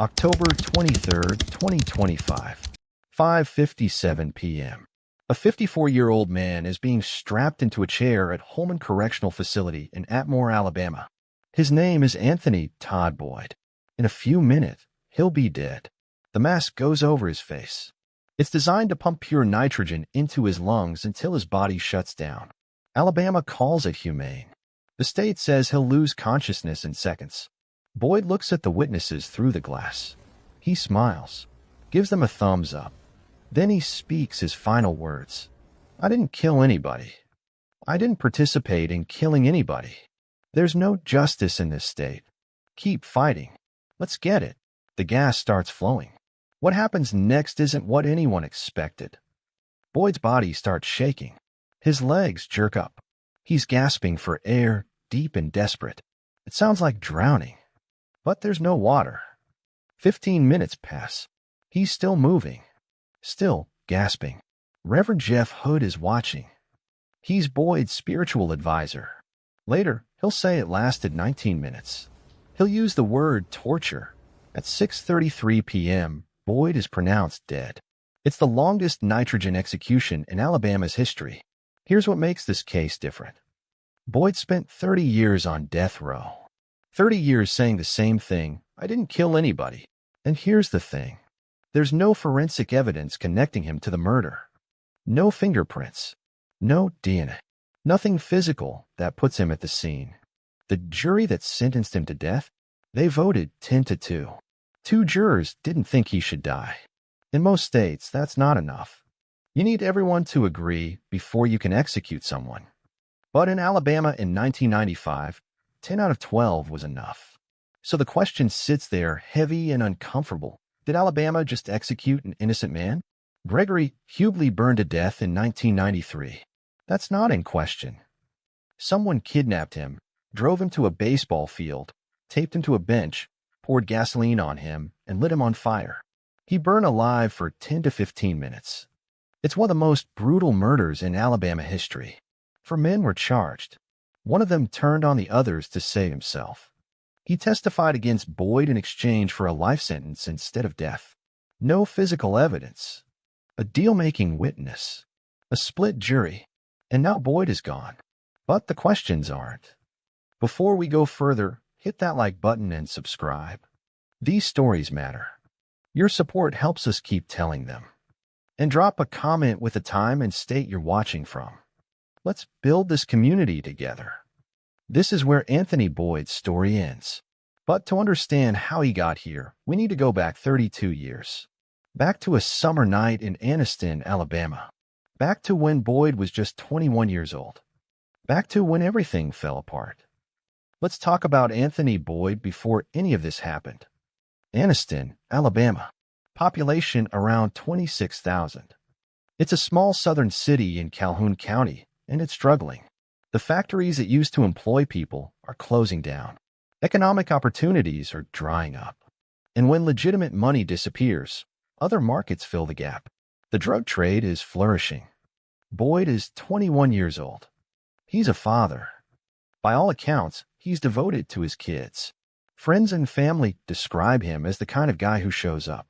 October 23rd, 2025, 5:57 p.m. A 54-year-old man is being strapped into a chair at Holman Correctional Facility in Atmore, Alabama. His name is Anthony Todd Boyd. In a few minutes, he'll be dead. The mask goes over his face. It's designed to pump pure nitrogen into his lungs until his body shuts down. Alabama calls it humane. The state says he'll lose consciousness in seconds. Boyd looks at the witnesses through the glass. He smiles, gives them a thumbs up. Then he speaks his final words. I didn't kill anybody. I didn't participate in killing anybody. There's no justice in this state. Keep fighting. Let's get it. The gas starts flowing. What happens next isn't what anyone expected. Boyd's body starts shaking. His legs jerk up. He's gasping for air, deep and desperate. It sounds like drowning. But there's no water. 15 minutes pass. He's still moving. Still gasping. Reverend Jeff Hood is watching. He's Boyd's spiritual advisor. Later, he'll say it lasted 19 minutes. He'll use the word torture. At 6:33 p.m., Boyd is pronounced dead. It's the longest nitrogen execution in Alabama's history. Here's what makes this case different. Boyd spent 30 years on death row. 30 years saying the same thing, I didn't kill anybody. And here's the thing. There's no forensic evidence connecting him to the murder. No fingerprints. No DNA. Nothing physical that puts him at the scene. The jury that sentenced him to death, they voted 10-2. 2 jurors didn't think he should die. In most states, that's not enough. You need everyone to agree before you can execute someone. But in Alabama in 1995, 10 out of 12 was enough. So the question sits there heavy and uncomfortable. Did Alabama just execute an innocent man? Gregory Huguley burned to death in 1993. That's not in question. Someone kidnapped him, drove him to a baseball field, taped him to a bench, poured gasoline on him, and lit him on fire. He burned alive for 10 to 15 minutes. It's one of the most brutal murders in Alabama history. 4 men were charged. One of them turned on the others to save himself. He testified against Boyd in exchange for a life sentence instead of death. No physical evidence. A deal-making witness. A split jury. And now Boyd is gone. But the questions aren't. Before we go further, hit that like button and subscribe. These stories matter. Your support helps us keep telling them. And drop a comment with the time and state you're watching from. Let's build this community together. This is where Anthony Boyd's story ends. But to understand how he got here, we need to go back 32 years. Back to a summer night in Anniston, Alabama. Back to when Boyd was just 21 years old. Back to when everything fell apart. Let's talk about Anthony Boyd before any of this happened. Anniston, Alabama. Population around 26,000. It's a small southern city in Calhoun County, and it's struggling. The factories that used to employ people are closing down. Economic opportunities are drying up. And when legitimate money disappears, other markets fill the gap. The drug trade is flourishing. Boyd is 21 years old. He's a father. By all accounts, he's devoted to his kids. Friends and family describe him as the kind of guy who shows up.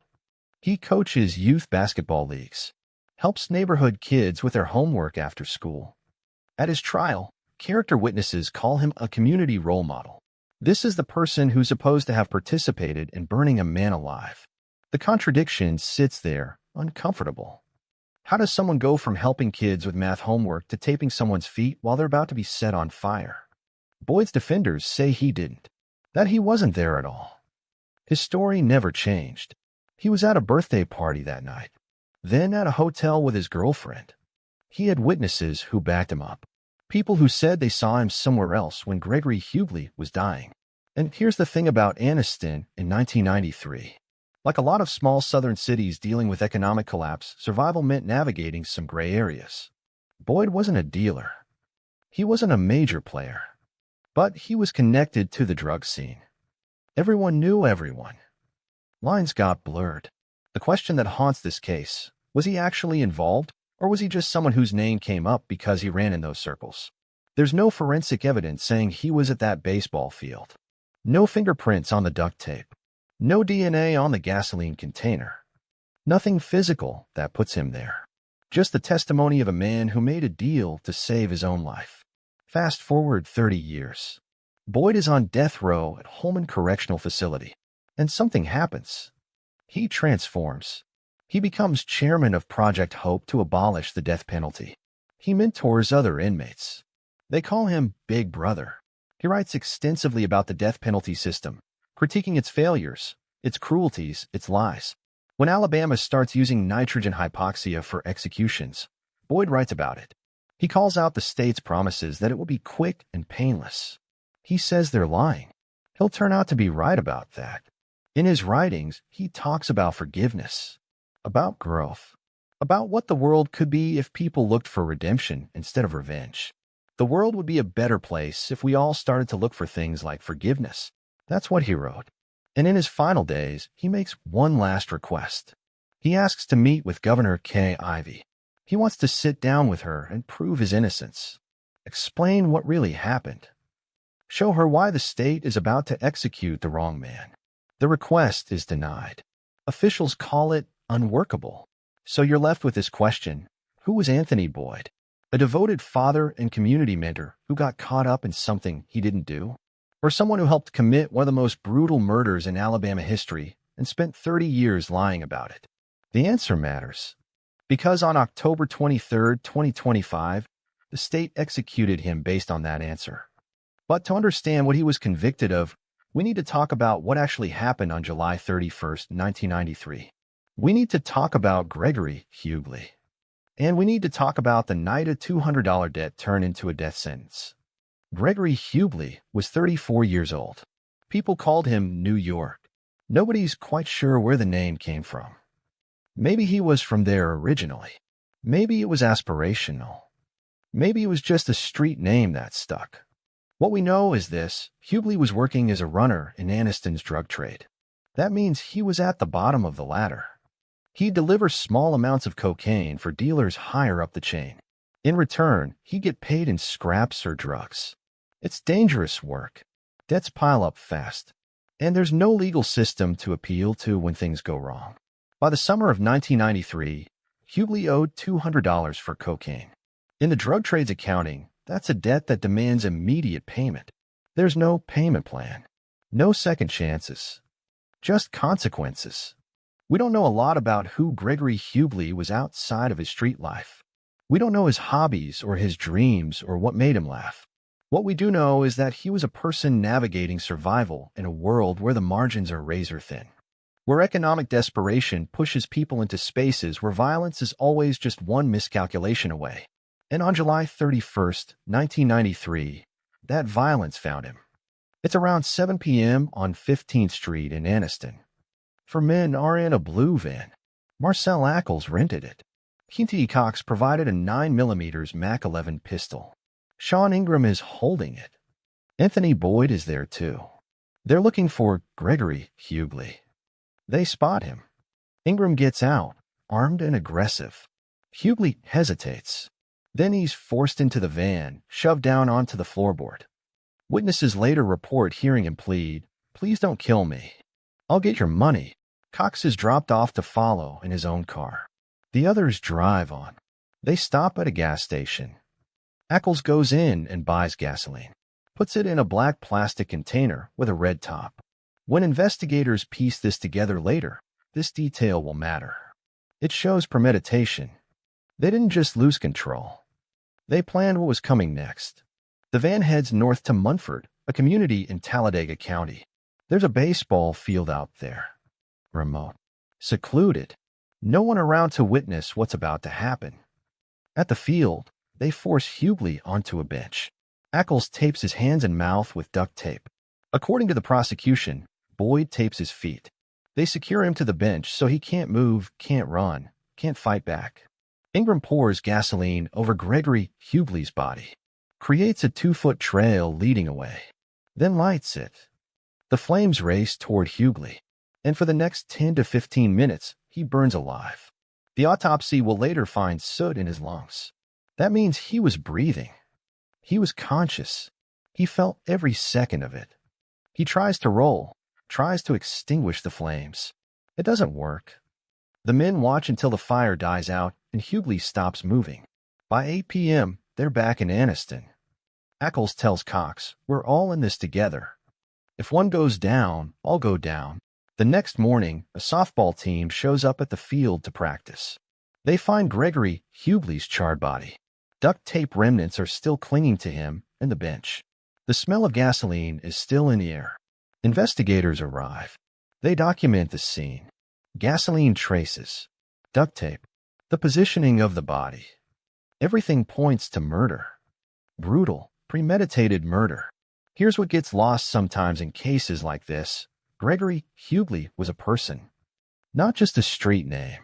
He coaches youth basketball leagues, helps neighborhood kids with their homework after school. At his trial, character witnesses call him a community role model. This is the person who's supposed to have participated in burning a man alive. The contradiction sits there, uncomfortable. How does someone go from helping kids with math homework to taping someone's feet while they're about to be set on fire? Boyd's defenders say he didn't, that he wasn't there at all. His story never changed. He was at a birthday party that night, then at a hotel with his girlfriend. He had witnesses who backed him up. People who said they saw him somewhere else when Gregory Huguley was dying. And here's the thing about Anniston in 1993. Like a lot of small southern cities dealing with economic collapse, survival meant navigating some gray areas. Boyd wasn't a dealer. He wasn't a major player. But he was connected to the drug scene. Everyone knew everyone. Lines got blurred. The question that haunts this case, was he actually involved? Or was he just someone whose name came up because he ran in those circles? There's no forensic evidence saying he was at that baseball field. No fingerprints on the duct tape. No DNA on the gasoline container. Nothing physical that puts him there. Just the testimony of a man who made a deal to save his own life. Fast forward 30 years. Boyd is on death row at Holman Correctional Facility, and something happens. He transforms. He becomes chairman of Project Hope to abolish the death penalty. He mentors other inmates. They call him Big Brother. He writes extensively about the death penalty system, critiquing its failures, its cruelties, its lies. When Alabama starts using nitrogen hypoxia for executions, Boyd writes about it. He calls out the state's promises that it will be quick and painless. He says they're lying. He'll turn out to be right about that. In his writings, he talks about forgiveness, about growth, about what the world could be if people looked for redemption instead of revenge. The world would be a better place if we all started to look for things like forgiveness. That's what he wrote. And in his final days, he makes one last request. He asks to meet with Governor Kay Ivey. He wants to sit down with her and prove his innocence. Explain what really happened. Show her why the state is about to execute the wrong man. The request is denied. Officials call it unworkable. So you're left with this question: who was Anthony Boyd? A devoted father and community mentor who got caught up in something he didn't do? Or someone who helped commit one of the most brutal murders in Alabama history and spent 30 years lying about it? The answer matters. Because on October 23, 2025, the state executed him based on that answer. But to understand what he was convicted of, we need to talk about what actually happened on July 31st, 1993. We need to talk about Gregory Huguley. And we need to talk about the night a $200 debt turned into a death sentence. Gregory Huguley was 34 years old. People called him New York. Nobody's quite sure where the name came from. Maybe he was from there originally. Maybe it was aspirational. Maybe it was just a street name that stuck. What we know is this: Huguley was working as a runner in Anniston's drug trade. That means he was at the bottom of the ladder. He'd deliver small amounts of cocaine for dealers higher up the chain. In return, he'd get paid in scraps or drugs. It's dangerous work. Debts pile up fast. And there's no legal system to appeal to when things go wrong. By the summer of 1993, Huguley owed $200 for cocaine. In the drug trade's accounting, that's a debt that demands immediate payment. There's no payment plan. No second chances. Just consequences. We don't know a lot about who Gregory Huguley was outside of his street life. We don't know his hobbies or his dreams or what made him laugh. What we do know is that he was a person navigating survival in a world where the margins are razor thin, where economic desperation pushes people into spaces where violence is always just one miscalculation away. And on July 31st, 1993, that violence found him. It's around 7 p.m. on 15th Street in Anniston. 4 men are in a blue van. Marcel Ackles rented it. Quinty Cox provided a 9mm Mac 11 pistol. Sean Ingram is holding it. Anthony Boyd is there too. They're looking for Gregory Huguley. They spot him. Ingram gets out, armed and aggressive. Huguley hesitates. Then he's forced into the van, shoved down onto the floorboard. Witnesses later report hearing him plead, "Please don't kill me. I'll get your money." Cox is dropped off to follow in his own car. The others drive on. They stop at a gas station. Ackles goes in and buys gasoline, puts it in a black plastic container with a red top. When investigators piece this together later, this detail will matter. It shows premeditation. They didn't just lose control. They planned what was coming next. The van heads north to Munford, a community in Talladega County. There's a baseball field out there. Remote. Secluded. No one around to witness what's about to happen. At the field, they force Huguley onto a bench. Ackles tapes his hands and mouth with duct tape. According to the prosecution, Boyd tapes his feet. They secure him to the bench so he can't move, can't run, can't fight back. Ingram pours gasoline over Gregory Huguley's body, creates a 2-foot trail leading away, then lights it. The flames race toward Huguley, and for the next 10 to 15 minutes, he burns alive. The autopsy will later find soot in his lungs. That means he was breathing. He was conscious. He felt every second of it. He tries to roll, tries to extinguish the flames. It doesn't work. The men watch until the fire dies out and Huguley stops moving. By 8 p.m., they're back in Anniston. Accomplice tells Cox, "We're all in this together. If one goes down, I'll go down." The next morning, a softball team shows up at the field to practice. They find Gregory Huguley's charred body. Duct tape remnants are still clinging to him and the bench. The smell of gasoline is still in the air. Investigators arrive. They document the scene. Gasoline traces, duct tape, the positioning of the body. Everything points to murder. Brutal, premeditated murder. Here's what gets lost sometimes in cases like this. Gregory Huguley was a person. Not just a street name.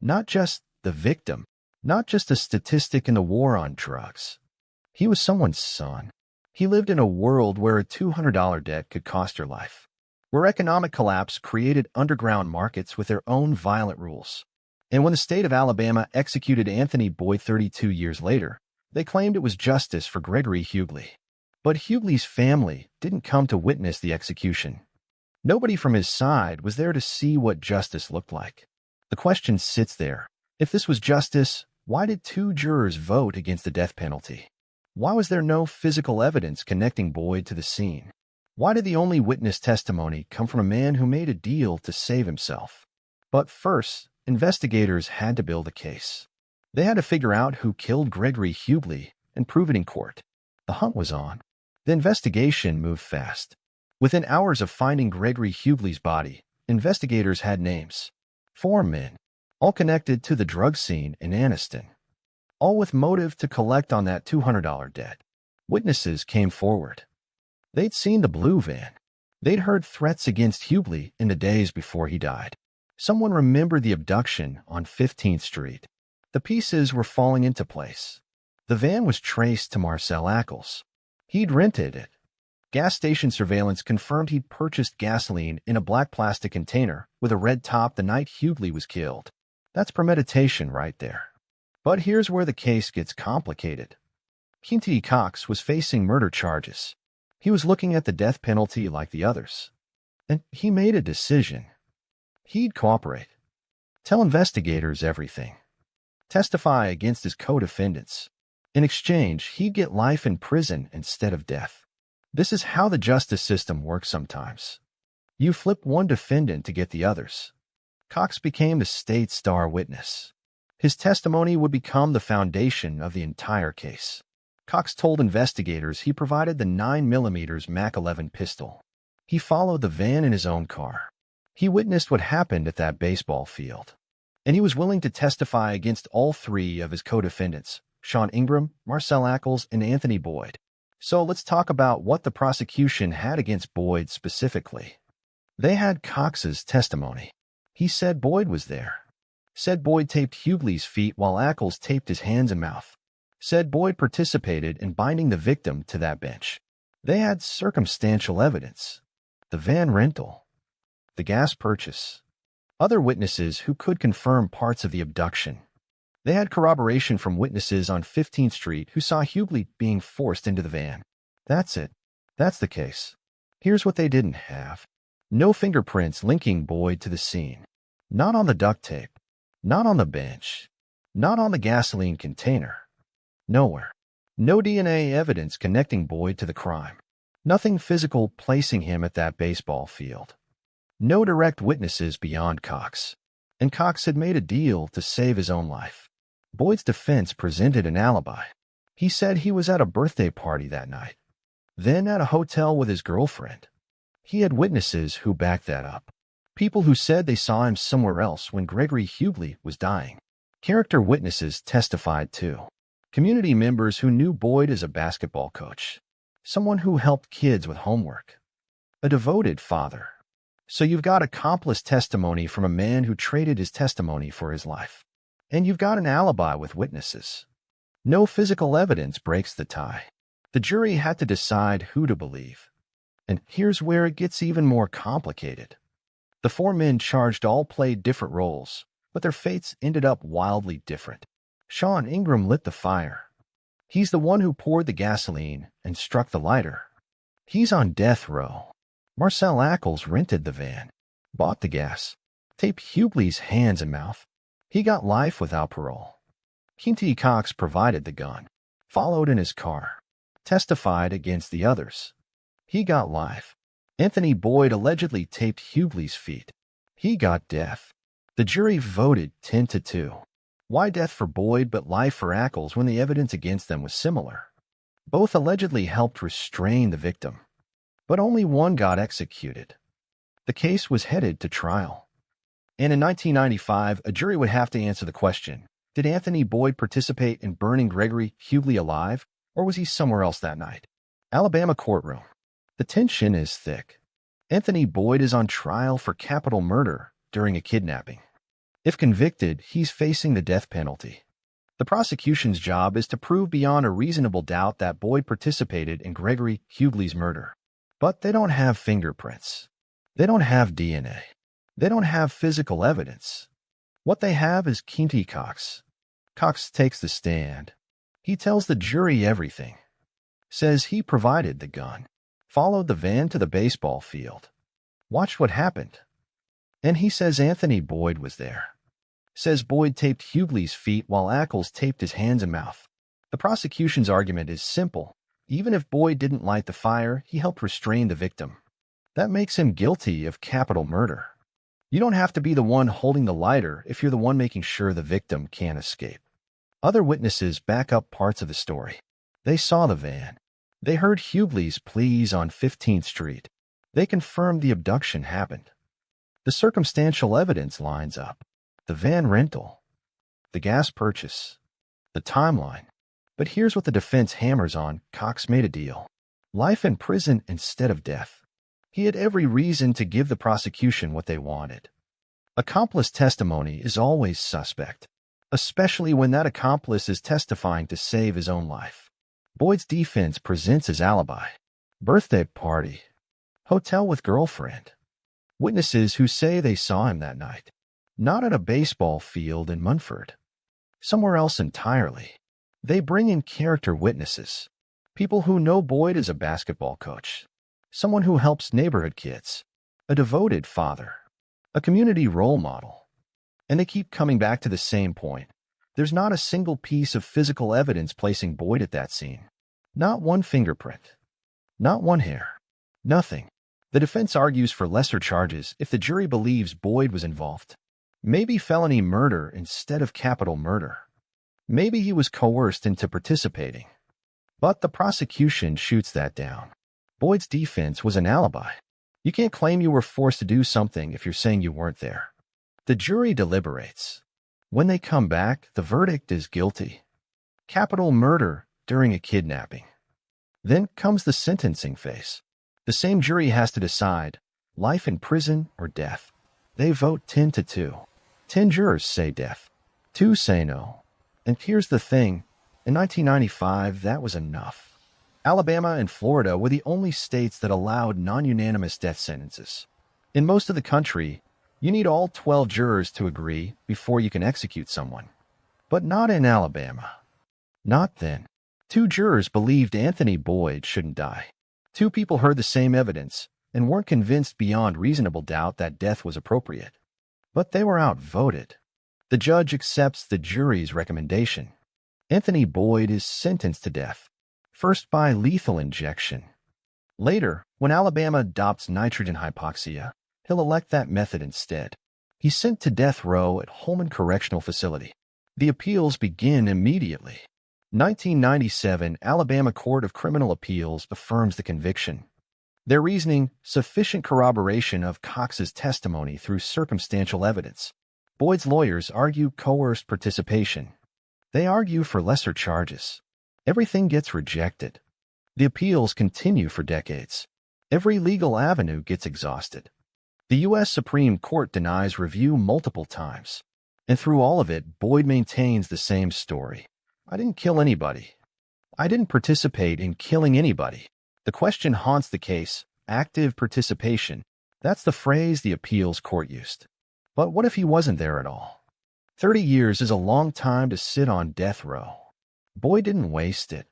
Not just the victim. Not just a statistic in the war on drugs. He was someone's son. He lived in a world where a $200 debt could cost your life. Where economic collapse created underground markets with their own violent rules. And when the state of Alabama executed Anthony Boyd 32 years later, they claimed it was justice for Gregory Huguley. But Huguley's family didn't come to witness the execution. Nobody from his side was there to see what justice looked like. The question sits there. If this was justice, why did 2 jurors vote against the death penalty? Why was there no physical evidence connecting Boyd to the scene? Why did the only witness testimony come from a man who made a deal to save himself? But first, investigators had to build a case. They had to figure out who killed Gregory Huguley and prove it in court. The hunt was on. The investigation moved fast. Within hours of finding Gregory Huguley's body, investigators had names. 4 men, all connected to the drug scene in Anniston. All with motive to collect on that $200 debt. Witnesses came forward. They'd seen the blue van. They'd heard threats against Huguley in the days before he died. Someone remembered the abduction on 15th Street. The pieces were falling into place. The van was traced to Marcel Accomplice. He'd rented it. Gas station surveillance confirmed he'd purchased gasoline in a black plastic container with a red top the night Huguley was killed. That's premeditation right there. But here's where the case gets complicated. Quinty Cox was facing murder charges. He was looking at the death penalty like the others. And he made a decision. He'd cooperate. Tell investigators everything. Testify against his co-defendants. In exchange, he'd get life in prison instead of death. This is how the justice system works sometimes. You flip one defendant to get the others. Cox became the state's star witness. His testimony would become the foundation of the entire case. Cox told investigators he provided the 9mm Mac 11 pistol. He followed the van in his own car. He witnessed what happened at that baseball field. And he was willing to testify against all 3 of his co-defendants, Sean Ingram, Marcel Accomplice, and Anthony Boyd. So let's talk about what the prosecution had against Boyd specifically. They had Cox's testimony. He said Boyd was there. Said Boyd taped Huguley's feet while Accomplice taped his hands and mouth. Said Boyd participated in binding the victim to that bench. They had circumstantial evidence. The van rental. The gas purchase. Other witnesses who could confirm parts of the abduction. They had corroboration from witnesses on 15th Street who saw Huguley being forced into the van. That's it. That's the case. Here's what they didn't have. No fingerprints linking Boyd to the scene. Not on the duct tape. Not on the bench. Not on the gasoline container. Nowhere. No DNA evidence connecting Boyd to the crime. Nothing physical placing him at that baseball field. No direct witnesses beyond Cox. And Cox had made a deal to save his own life. Boyd's defense presented an alibi. He said he was at a birthday party that night, then at a hotel with his girlfriend. He had witnesses who backed that up. People who said they saw him somewhere else when Gregory Huguley was dying. Character witnesses testified too. Community members who knew Boyd as a basketball coach. Someone who helped kids with homework. A devoted father. So you've got accomplice testimony from a man who traded his testimony for his life. And you've got an alibi with witnesses. No physical evidence breaks the tie. The jury had to decide who to believe. And here's where it gets even more complicated. The 4 men charged all played different roles, but their fates ended up wildly different. Sean Ingram lit the fire. He's the one who poured the gasoline and struck the lighter. He's on death row. Marcel Ackles rented the van, bought the gas, taped Huguley's hands and mouth. He got life without parole. Quinty Cox provided the gun, followed in his car, testified against the others. He got life. Anthony Boyd allegedly taped Huguley's feet. He got death. The jury voted 10-2. Why death for Boyd but life for Ackles when the evidence against them was similar? Both allegedly helped restrain the victim, but only one got executed. The case was headed to trial. And in 1995, a jury would have to answer the question, did Anthony Boyd participate in burning Gregory Huguley alive, or was he somewhere else that night? Alabama courtroom. The tension is thick. Anthony Boyd is on trial for capital murder during a kidnapping. If convicted, he's facing the death penalty. The prosecution's job is to prove beyond a reasonable doubt that Boyd participated in Gregory Huguley's murder. But they don't have fingerprints. They don't have DNA. They don't have physical evidence. What they have is Quinty Cox. Cox takes the stand. He tells the jury everything. Says he provided the gun, followed the van to the baseball field, watched what happened. And he says Anthony Boyd was there. Says Boyd taped Huguley's feet while Ackles taped his hands and mouth. The prosecution's argument is simple. Even if Boyd didn't light the fire, he helped restrain the victim. That makes him guilty of capital murder. You don't have to be the one holding the lighter if you're the one making sure the victim can't escape. Other witnesses back up parts of the story. They saw the van. They heard Huguley's pleas on 15th Street. They confirmed the abduction happened. The circumstantial evidence lines up. The van rental, the gas purchase, the timeline. But here's what the defense hammers on. Cox made a deal. Life in prison instead of death. He had every reason to give the prosecution what they wanted. Accomplice testimony is always suspect, especially when that accomplice is testifying to save his own life. Boyd's defense presents his alibi. Birthday party. Hotel with girlfriend. Witnesses who say they saw him that night. Not at a baseball field in Munford. Somewhere else entirely. They bring in character witnesses. People who know Boyd as a basketball coach. Someone who helps neighborhood kids. A devoted father. A community role model. And they keep coming back to the same point. There's not a single piece of physical evidence placing Boyd at that scene. Not one fingerprint. Not one hair. Nothing. The defense argues for lesser charges if the jury believes Boyd was involved. Maybe felony murder instead of capital murder. Maybe he was coerced into participating. But the prosecution shoots that down. Boyd's defense was an alibi. You can't claim you were forced to do something if you're saying you weren't there. The jury deliberates. When they come back, the verdict is guilty. Capital murder during a kidnapping. Then comes the sentencing phase. The same jury has to decide, life in prison or death. They vote 10-2. 10 jurors say death. 2 say no. And here's the thing. In 1995, that was enough. Alabama and Florida were the only states that allowed non-unanimous death sentences. In most of the country, you need all 12 jurors to agree before you can execute someone. But not in Alabama. Not then. 2 jurors believed Anthony Boyd shouldn't die. 2 people heard the same evidence and weren't convinced beyond reasonable doubt that death was appropriate. But they were outvoted. The judge accepts the jury's recommendation. Anthony Boyd is sentenced to death, first by lethal injection. Later, when Alabama adopts nitrogen hypoxia, he'll elect that method instead. He's sent to death row at Holman Correctional Facility. The appeals begin immediately. 1997, Alabama Court of Criminal Appeals affirms the conviction. Their reasoning, sufficient corroboration of Cox's testimony through circumstantial evidence. Boyd's lawyers argue coerced participation. They argue for lesser charges. Everything gets rejected. The appeals continue for decades. Every legal avenue gets exhausted. The U.S. Supreme Court denies review multiple times. And through all of it, Boyd maintains the same story. I didn't kill anybody. I didn't participate in killing anybody. The question haunts the case, active participation. That's the phrase the appeals court used. But what if he wasn't there at all? 30 years is a long time to sit on death row. Boyd didn't waste it.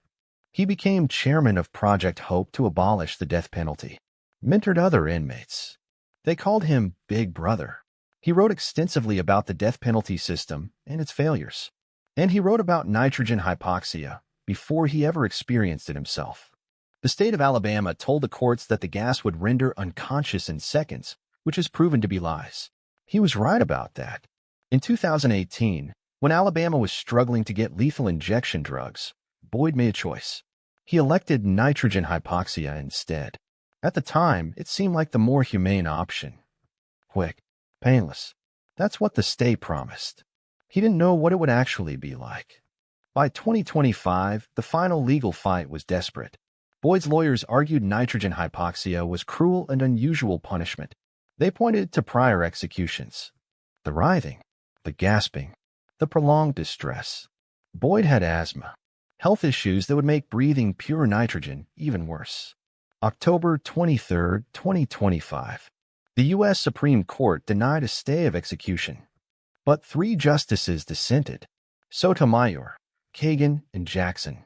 He became chairman of Project Hope to abolish the death penalty. mentored other inmates. They called him Big Brother. He wrote extensively about the death penalty system and its failures. And he wrote about nitrogen hypoxia before he ever experienced it himself. The state of Alabama told the courts that the gas would render unconscious in seconds, which has proven to be lies. He was right about that. In 2018, when Alabama was struggling to get lethal injection drugs, Boyd made a choice. He elected nitrogen hypoxia instead. At the time, it seemed like the more humane option. Quick, painless. That's what the state promised. He didn't know what it would actually be like. By 2025, the final legal fight was desperate. Boyd's lawyers argued nitrogen hypoxia was cruel and unusual punishment. They pointed to prior executions. The writhing, the gasping, the prolonged distress. Boyd had asthma, health issues that would make breathing pure nitrogen even worse. October 23, 2025. The U.S. Supreme Court denied a stay of execution. But 3 justices dissented: Sotomayor, Kagan, and Jackson.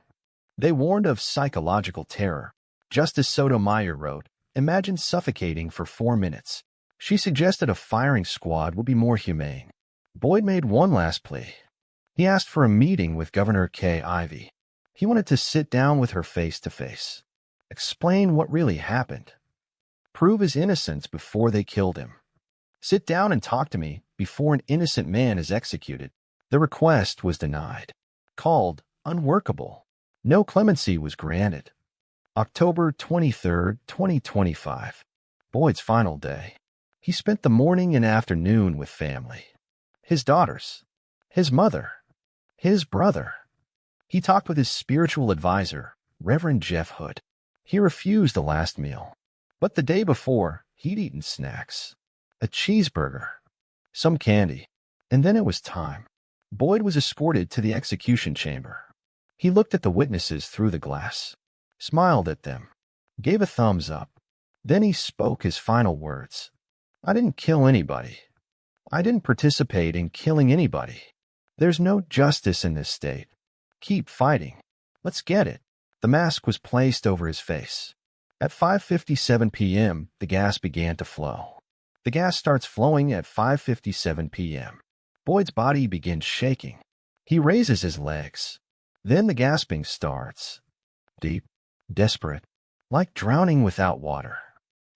They warned of psychological terror. Justice Sotomayor wrote, "Imagine suffocating for 4 minutes." She suggested a firing squad would be more humane. Boyd made one last plea. He asked for a meeting with Governor Kay Ivey. He wanted to sit down with her face to face. Explain what really happened. Prove his innocence before they killed him. Sit down and talk to me before an innocent man is executed. The request was denied. Called unworkable. No clemency was granted. October 23, 2025. Boyd's final day. He spent the morning and afternoon with family. His daughters. His mother. His brother. He talked with his spiritual advisor, Reverend Jeff Hood. He refused the last meal. But the day before, he'd eaten snacks. A cheeseburger. Some candy. And then it was time. Boyd was escorted to the execution chamber. He looked at the witnesses through the glass, smiled at them, gave a thumbs up. Then he spoke his final words. "I didn't kill anybody. I didn't participate in killing anybody. There's no justice in this state. Keep fighting. Let's get it." The mask was placed over his face. At 5:57 p.m., the gas began to flow. The gas starts flowing at 5:57 p.m. Boyd's body begins shaking. He raises his legs. Then the gasping starts. Deep, desperate, like drowning without water.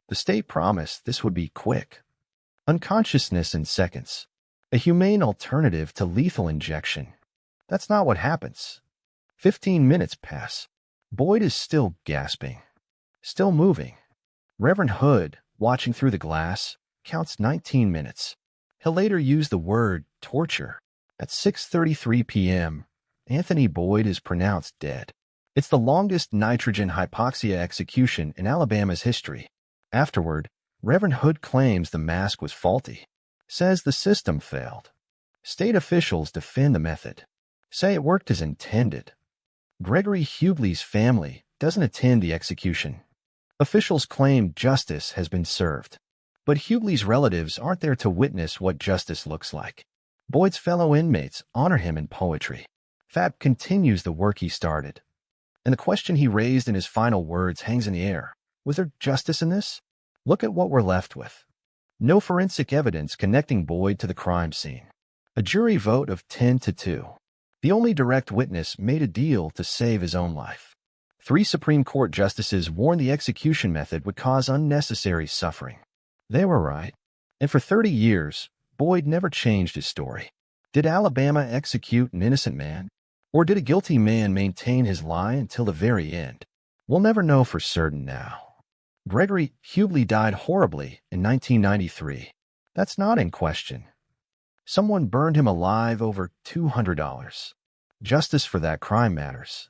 The state promised this would be quick. Unconsciousness in seconds. A humane alternative to lethal injection. That's not what happens. 15 minutes pass. Boyd is still gasping. Still moving. Reverend Hood, watching through the glass, counts 19 minutes. He'll later use the word torture. At 6:33 p.m., Anthony Boyd is pronounced dead. It's the longest nitrogen hypoxia execution in Alabama's history. Afterward, Reverend Hood claims the mask was faulty, says the system failed. State officials defend the method, say it worked as intended. Gregory Huguley's family doesn't attend the execution. Officials claim justice has been served. But Huguley's relatives aren't there to witness what justice looks like. Boyd's fellow inmates honor him in poetry. Fab continues the work he started. And the question he raised in his final words hangs in the air. Was there justice in this? Look at what we're left with. No forensic evidence connecting Boyd to the crime scene. A jury vote of 10-2. The only direct witness made a deal to save his own life. 3 Supreme Court justices warned the execution method would cause unnecessary suffering. They were right. And for 30 years, Boyd never changed his story. Did Alabama execute an innocent man? Or did a guilty man maintain his lie until the very end? We'll never know for certain now. Gregory Huguley died horribly in 1993. That's not in question. Someone burned him alive over $200. Justice for that crime matters.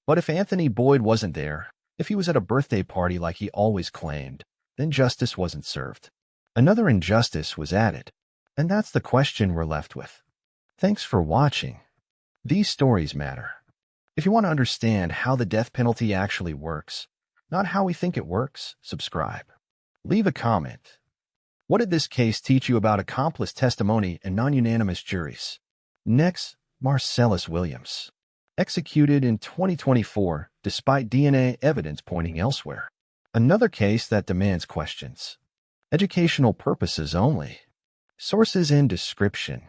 But if Anthony Boyd wasn't there, if he was at a birthday party like he always claimed, then justice wasn't served. Another injustice was added. And that's the question we're left with. Thanks for watching. These stories matter. If you want to understand how the death penalty actually works, not how we think it works, subscribe. Leave a comment. What did this case teach you about accomplice testimony and non-unanimous juries? Next, Marcellus Williams. Executed in 2024 despite DNA evidence pointing elsewhere. Another case that demands questions. Educational purposes only. Sources and description.